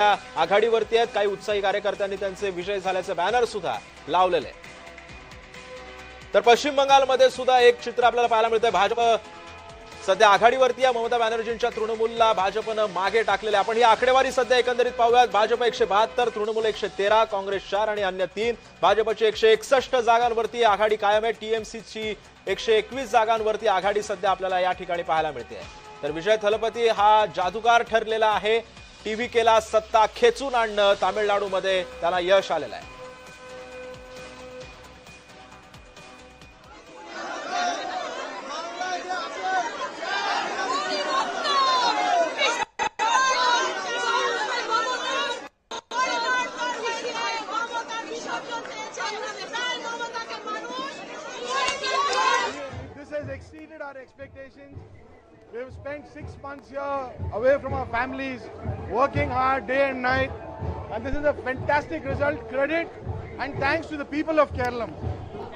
आघाडीवरती आहेत। काही उत्साही कार्यकर्त्यांनी त्यांचे विजय झाल्याचे बॅनर सुद्धा लावलेले। तर पश्चिम बंगालमध्ये सुद्धा एक चित्र आपल्याला पाहायला मिळतंय। भाजप सध्या आघाडीवरती आहे। ममता बॅनर्जींच्या तृणमूलला भाजपनं मागे टाकलेले। आपण ही आकडेवारी सध्या एकंदरीत पाहूयात। भाजप 172, तृणमूल 113, काँग्रेस 4 आणि अन्य 3। भाजपची 161 जागांवरती आघाडी कायम आहे। टीएमसीची 121 जागांवरती आघाडी सध्या आपल्याला या ठिकाणी पाहायला मिळते। तर विजय थलपती हा जादूगार ठरलेला आहे। टीव्हीकेला सत्ता खेचून आणणं तामिळनाडूमध्ये त्याला यश आलेलं आहे। This has exceeded our expectations. We have spent 6 months here away from our families, working hard day and night, and this is a fantastic result. Credit and thanks to the people of Kerala.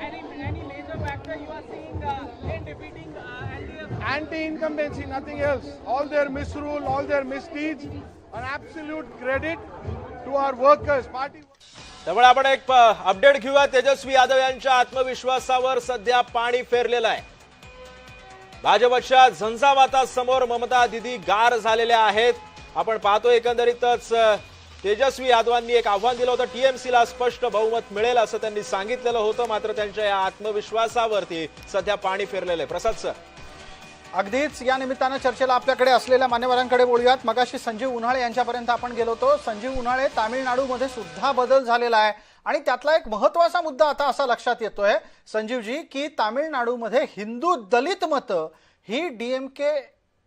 Any major factor you are seeing in defeating LDF? Anti-incumbency, nothing else. All their misrule, all their misdeeds, an absolute credit to our workers. Party. त्यामुळे आपण एक update घेऊया। तेजस्वी यादव यांच्या आत्मविश्वासावर सध्या पाणी फेरलेलं आहे। भाजपच्या झंझावातासमोर ममता दिदी गार झालेल्या आहेत। आपण पाहतो एकंदरीतच तेजस्वी यादवांनी एक आव्हान दिलं होतं। टीएमसीला स्पष्ट बहुमत मिळेल असं त्यांनी सांगितलेलं होतं। मात्र त्यांच्या या आत्मविश्वासावरती सध्या पाणी फिरलेलं आहे। प्रसाद सर, अगदीच या निमित्तानं चर्चेला आपल्याकडे असलेल्या मान्यवरांकडे बोलूयात। मगाशी संजीव उन्हाळे यांच्यापर्यंत आपण गेलो होतो। संजीव उन्हाळे, तामिळनाडूमध्ये सुद्धा बदल झालेला आहे आणि त्यातला एक महत्त्वाचा मुद्दा आता असा लक्षात येतोय संजीवजी की तामिळनाडूमध्ये हिंदू दलित मतं ही डीएमके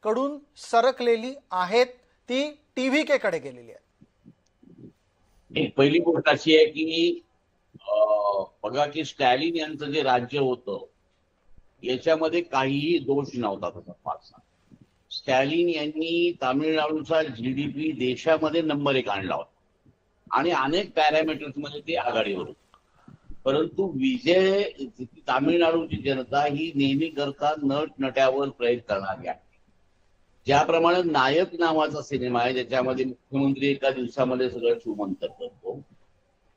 कडून सरकलेली आहेत, ती टीव्हीके कडे गेलेली आहे। एक पहिली गोष्ट अशी आहे की बघा की स्टॅलिन यांचं जे राज्य होतं याच्यामध्ये काहीही दोष नव्हता तसा फारसा। स्टॅलिन यांनी तामिळनाडूचा जीडीपी देशामध्ये नंबर 1 आणला होता आणि अनेक पॅरामीटर्स मध्ये ते आघाडीवर होते। परंतु विजय तामिळनाडूची जनता ही नेहमी करता नटनट्यावर प्रयत्न करणारी आहे। ज्याप्रमाणे नायक नावाचा सिनेमा आहे ज्याच्यामध्ये मुख्यमंत्री एका दिवसामध्ये सगळं श्रीमंत करतो,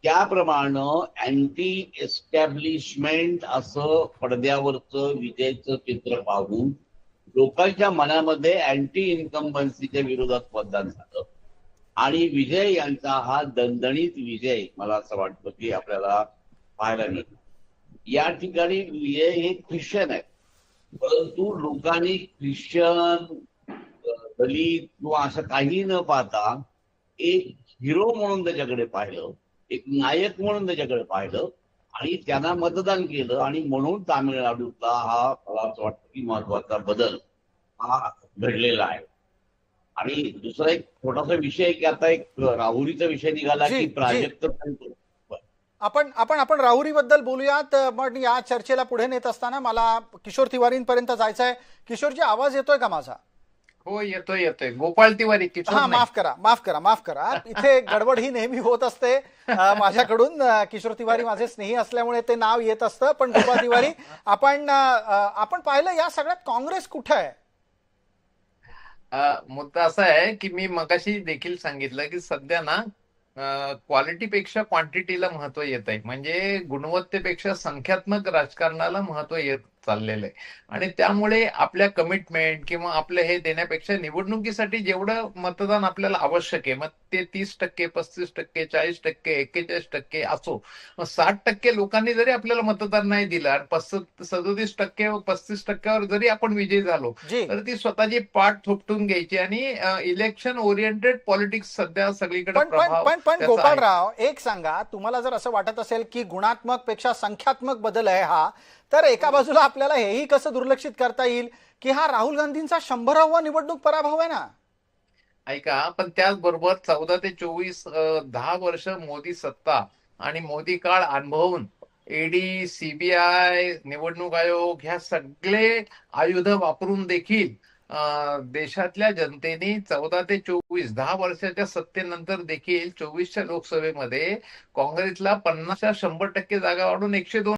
त्याप्रमाणे अँटी एस्टॅब्लिशमेंट असं पडद्यावरचं विजयचं चित्र पाहून लोकांच्या मनामध्ये अँटी इन्कम्बन्सीच्या विरोधात मतदान झालं आणि विजय यांचा हा दणदणीत विजय मला असं वाटतं की आपल्याला पाहायला मिळतो। या ठिकाणी विजय हे ख्रिश्चन आहे, परंतु लोकांनी ख्रिश्चन, दलित किंवा असं काही न पाहता एक हिरो म्हणून त्याच्याकडे पाहिलं, एक नायक म्हणून त्याच्याकडे पाहिलं आणि त्यांना मतदान केलं आणि म्हणून तामिळनाडूतला हा मला असं वाटतं की महत्वाचा बदल हा घडलेला आहे। आणि दुसरा एक छोटासा विषय की आता एक राहुरीचा विषय निघाला की प्राजक्त आपण राहुरीबद्दल बोलूयात। पण या चर्चेला पुढे नेत असताना मला किशोर तिवारींपर्यंत जायचं आहे। किशोरजी, आवाज येतोय का माझा? हो, येतोय। गोपाळ तिवारी, हा, माफ करा। इथे गडबड ही नेहमी होत असते माझ्याकडून। किशोर तिवारी माझे स्नेही असल्यामुळे ते नाव येत असतं, पण गोपाळ तिवारी, आपण पाहिलं या सगळ्यात काँग्रेस कुठे आहे? मुद्दा असा आहे की मी मगाशी देखील सांगितलं की सध्या ना क्वालिटीपेक्षा क्वांटिटीला महत्व येत आहे। म्हणजे गुणवत्तेपेक्षा संख्यात्मक राजकारणाला महत्व येत चाललेलं आहे आणि त्यामुळे आपल्या कमिटमेंट किंवा आपलं हे देण्यापेक्षा निवडणुकीसाठी जेवढं मतदान आपल्याला आवश्यक आहे, मग ते 30%, 35%, 40%, 41% असो, मग 60% लोकांनी जरी आपल्याला मतदान नाही दिलं आणि 37% 35%वर जरी आपण विजयी झालो तर ती स्वतःची पाठ थोपटून घ्यायची आणि इलेक्शन ओरिएंटेड पॉलिटिक्स सध्या सगळीकडे पण गोपाळराव, एक सांगा, तुम्हाला जर असं वाटत असेल की गुणात्मक पेक्षा संख्यात्मक बदल आहे हा, तर एका बाजूला आपल्याला हेही कसं दुर्लक्षित करता येईल की हा राहुल गांधींचा 100वा निवडणूक पराभव आहे ना? ऐका, पण त्याचबरोबर 14 ते 24 10 वर्ष मोदी सत्ता आणि मोदी काळ अनुभवून ईडी, सीबीआय, निवडणूक आयोग ह्या सगळे आयुध वापरून देखील देशातल्या जनतेने 14 ते 24 10 वर्षाच्या सत्तेनंतर देखील 24च्या लोकसभेमध्ये काँग्रेसला 50च्या 100% जागा वाढून 102